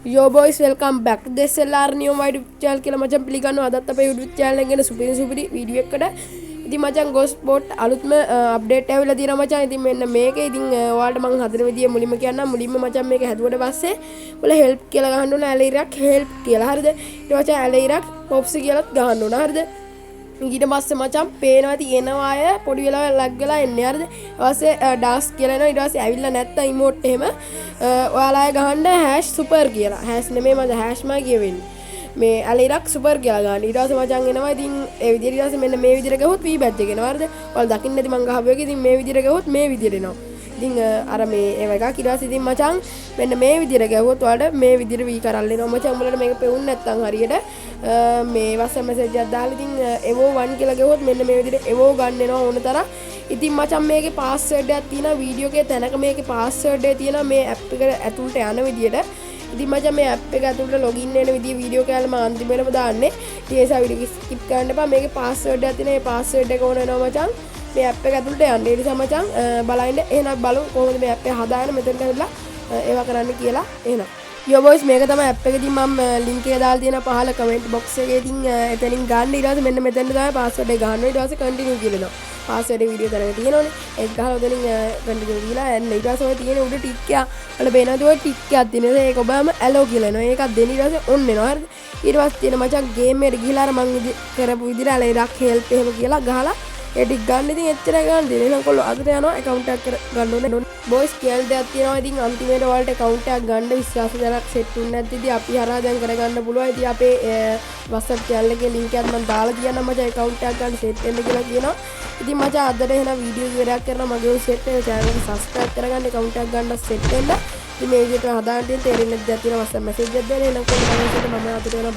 Yo boys, welcome back to the SLR new YouTube channel කියලා මචං පිළිගන්නවා. අදත් අපේ YouTube channel එක ගැන සුපිරි වීඩියෝ එකකට. ඉතින් මචං Ghost Bot අලුත්ම අප්ඩේට් ඇවිල්ලා තියෙනවා මචං. ඉතින් මෙන්න මේක ඉතින් ඔයාලට මම හදන විදිය මුලින්ම කියන්නම්. මුලින්ම මචං මේක හැදුවට පස්සේ ඔයාලා help කියලා ගහන්න ඕන ඇලයිරක් help කියලා. හරිද? ඊට පස්සේ ඇලයිරක් pops කියලාත් ගහන්න ඕන. හරිද? ඊට පස්සේ මචං පේනවා තියෙනවා අය පොඩි වෙලාවක් ලග් වෙලා එන්නේ හරිද ඊට පස්සේ ඩාස් කියලා එනවා ඊට පස්සේ ඇවිල්ලා නැත්තම් ඉමෝට් එහෙම ඔයාලා අය ගහන්න හැෂ් සුපර් කියලා හැෂ් නෙමෙයි මචං හැෂ් මා කියවෙන්නේ මේ ඇලිරක් සුපර් කියලා ගන්න ඊට පස්සේ මචං එනවා ඉතින් ඒ විදිහට ඊට පස්සේ මෙන්න මේ විදිහට ගහුවොත් වී බැච් එක එනවා හරිද ඔයාලා දකින්න නැති මං ගහපු එක ඉතින් මේ විදිහට ගහුවොත් මේ විදිහට එනවා ඉතින් අර මේ ඒව එකක් ඊට පස්සේ ඉතින් මචං මෙන්න මේ විදිහට ගැහුවොත් ඔයාලට මේ විදිහට වී කරල් එනවා මචං උඹලට මේක පෙවුන්නේ නැත්තම් හරියට මේ WhatsApp message එකක් දාලා ඉතින් evo 1 කියලා ගැහුවොත් මෙන්න මේ විදිහට evo ගන්න එනවා ඕන තරම් ඉතින් මචං මේකේ password එකක් තියෙනවා වීඩියෝ එකේ තැනක මේකේ password එක තියෙනවා මේ app එක ඇතුළට යන විදිහට ඉතින් මචං මේ app එක ඇතුළට login වෙන විදිය වීඩියෝ කෑල්ල මම අන්තිමේටම දාන්නේ ඉතින් ඒ නිසා වීඩියෝ skip කරන්න එපා මේකේ password එකක් තියෙනවා මේ password එක ඕන වෙනවා මචං මේ app එක ඇතුළට යන්න ඒ නිසා මචං බලන්න එහෙනම් බලමු කොහොමද මේ app එක හදාගෙන මෙතනට ඇවිල්ලා ඒවා කරන්න කියලා එහෙනම් Yo boys මේක තමයි app එකකින් මම link එක දාලා තියෙන පහල comment box එකේ ඉතින් එතනින් ගන්න ඊට පස්සේ මෙන්න මෙතන තමයි password එක ගන්න ඊට පස්සේ continue කියලා එනවා password එක වීඩියෝ තරඟ තියෙනවනේ ඒක ගහලා උතනින් continue කියලා එන්න ඊට පස්සේ ඔය තියෙන උඩ ටික් එක වල බේනවද ඔය ටික් එකක් තියෙනවා ඒක ඔබම allow කියලා එනවා ඒකක් දෙන්න ඊට පස්සේ on වෙනවා හරිද ඊට පස්සේ තියෙන මචං game එකට ගිහලා අර මං කරපු විදිහට අලයිරක් help එහෙම කියලා ගහලා ඒ ටික ගන්න ඉතින් එච්චරයි ගන්න දෙන්නේ එහෙනම් කොල්ලෝ අදට යනවා account එකක් ගන්න ඕනේ boys කියන දෙයක් තියෙනවා ඉතින් අන්තිමේට ඔයාලට account එකක් ගන්න විශ්වාසජනක set උන්නේ නැත්නම් ඉතින් අපි හරහා දැන් කරගන්න පුළුවන් ඉතින් අපේ WhatsApp channel එකේ link එකක් මම දාලා තියන්නම් මචං account එකක් ගන්න set වෙන්න කියලා කියනවා ඉතින් මචං අදට එහෙනම් වීඩියෝ ඉවරයක් කරනවා මගේ set වෙන channel එක subscribe කරගන්න account එකක් ගන්න set වෙන්න ඉතින් මේ විදිහට හදාන්න තියෙන තේරෙන්නේ නැද්ද තියෙන WhatsApp message එකක් දෙන්න එහෙනම් කොහොමද මම අදට යනවා